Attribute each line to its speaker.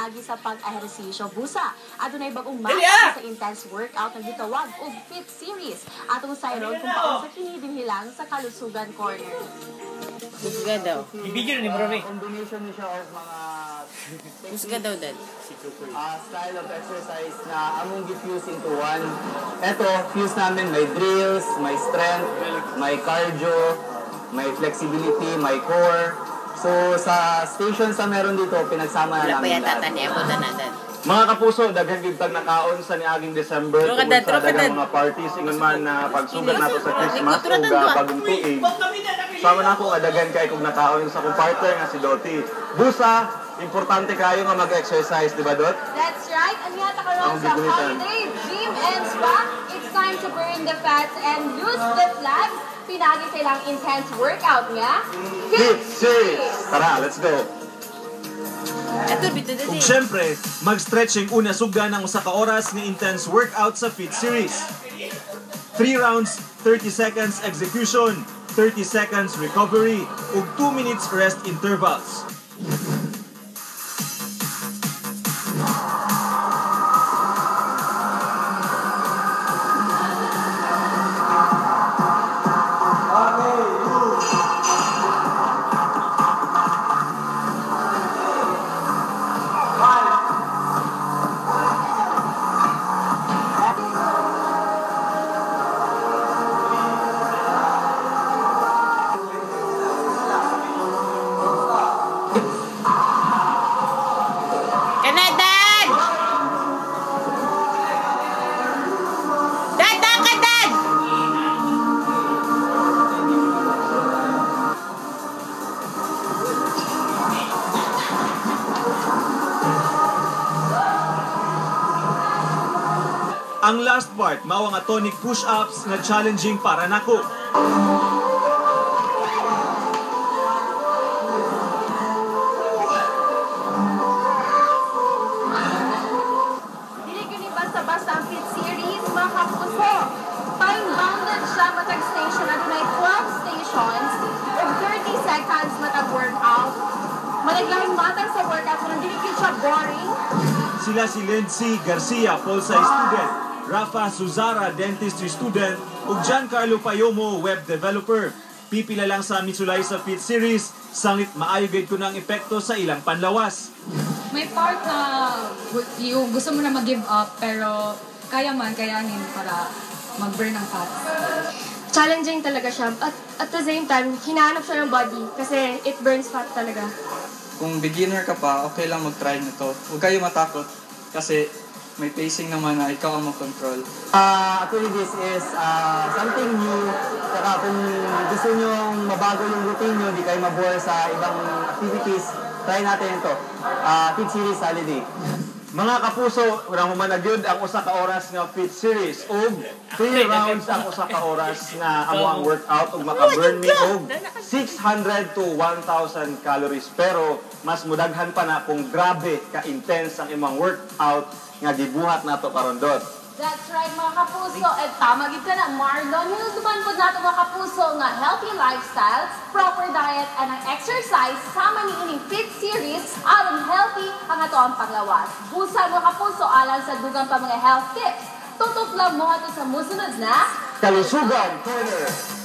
Speaker 1: pinagi sa pag-ehersisyo busa. Adunay bagong mata sa intense workout na gitawag og Fit Series. Atong sayron kung paano sa kinidinhilang sa Kalusugan Corner.
Speaker 2: Husga daw.
Speaker 3: Ibigyan ni Brami.
Speaker 4: Combination niya siya of mga
Speaker 2: Husga daw, Dad.
Speaker 4: style of exercise na among gi-fuse into one. Ito, fuse namin may drills, may strength, may cardio, may flexibility, may core. So sa stations na meron dito, pinagsama na
Speaker 2: Wala pa
Speaker 4: namin
Speaker 2: yata
Speaker 4: lahat.
Speaker 2: taniabot na, Dad.
Speaker 3: Mga kapuso, daghang gibtag nakaon sa niaging December
Speaker 2: True ka,
Speaker 3: tungod
Speaker 2: Dad.
Speaker 3: sa
Speaker 2: True ka,
Speaker 3: daghang
Speaker 2: Dad.
Speaker 3: mga parties ingon man na pagsugat nato sa Christmas
Speaker 2: True,
Speaker 3: o
Speaker 2: Dad.
Speaker 3: bagong tuig. Sama na ako nga daghan kay kung nakaon sa kong partner nga si Doti. Busa, importante kayo nga mag-exercise, di ba Dot?
Speaker 1: That's right. Ang yata karon sa Holiday Gym and Spa. It's time to burn the fats and lose the flags. Pinagi silang intense workout nga.
Speaker 3: Fit Series! Tara, let's go!
Speaker 2: Ito, bito, Dad.
Speaker 5: Ug syempre, mag-stretching una sugda ng usa ka oras nga intense workout sa Fit Series. 3 rounds, 30 seconds execution, 30 seconds recovery, ug 2 minutes rest intervals.
Speaker 2: Kana, Dad! Dad, daan ka, Dad!
Speaker 5: Ang last part, mao nga tonic push-ups nga challenging para nako.
Speaker 1: Dili gini basta-basta ang Fit Series, mga kapuso. Time-bounded siya matag station. Adunay 12 stations ug 30 seconds matag workout. Malaglang matag sa workout kung dili gyud siya boring.
Speaker 5: Sila si Lindsay Garcia, Pulsay student, Rafa Suzara, dentistry student, ug Giancarlo Payomo, web developer. Pipila lang sa misulay sa Fit Series, sanglit maayo gid ko ng epekto sa ilang panlawas.
Speaker 6: May part na yung gusto mo na mag-give up pero kayanin para mag-burn ang fat.
Speaker 7: Challenging talaga siya. At the same time, hinahanap siya ng body kasi it burns fat talaga.
Speaker 8: Kung beginner ka pa, okay lang mag-try nito. Huwag kayo matakot kasi may pacing naman na ikaw ang mag-control.
Speaker 4: Actually, this is something new. Saka kung gusto nyo mabago yung routine nyo, di kayo mabore sa ibang activities, try natin ito. Fit Series Holiday.
Speaker 3: Mga kapuso, unang humanagyod ang usa ka oras nga Fit Series ug 3 rounds ang usa ka oras nga amo ang workout ug maka-burn me og 600 to 1,000 calories. Pero mas mudaghan pa na kung grabe ka-intense ang imong workout nga gibuhat nato karon Dot.
Speaker 1: That's right, mga kapuso. At tama gid ka na, Marlon. Hinutuman po nato mga kapuso nga healthy lifestyle, proper diet, and ang exercise sama ni ining Fit Series aron healthy ang ato ang panglawas. Busa mga kapuso alang sa dugang pa mga health tips. Tutok lang mo ato sa musunod na
Speaker 3: Kalusugan Corner.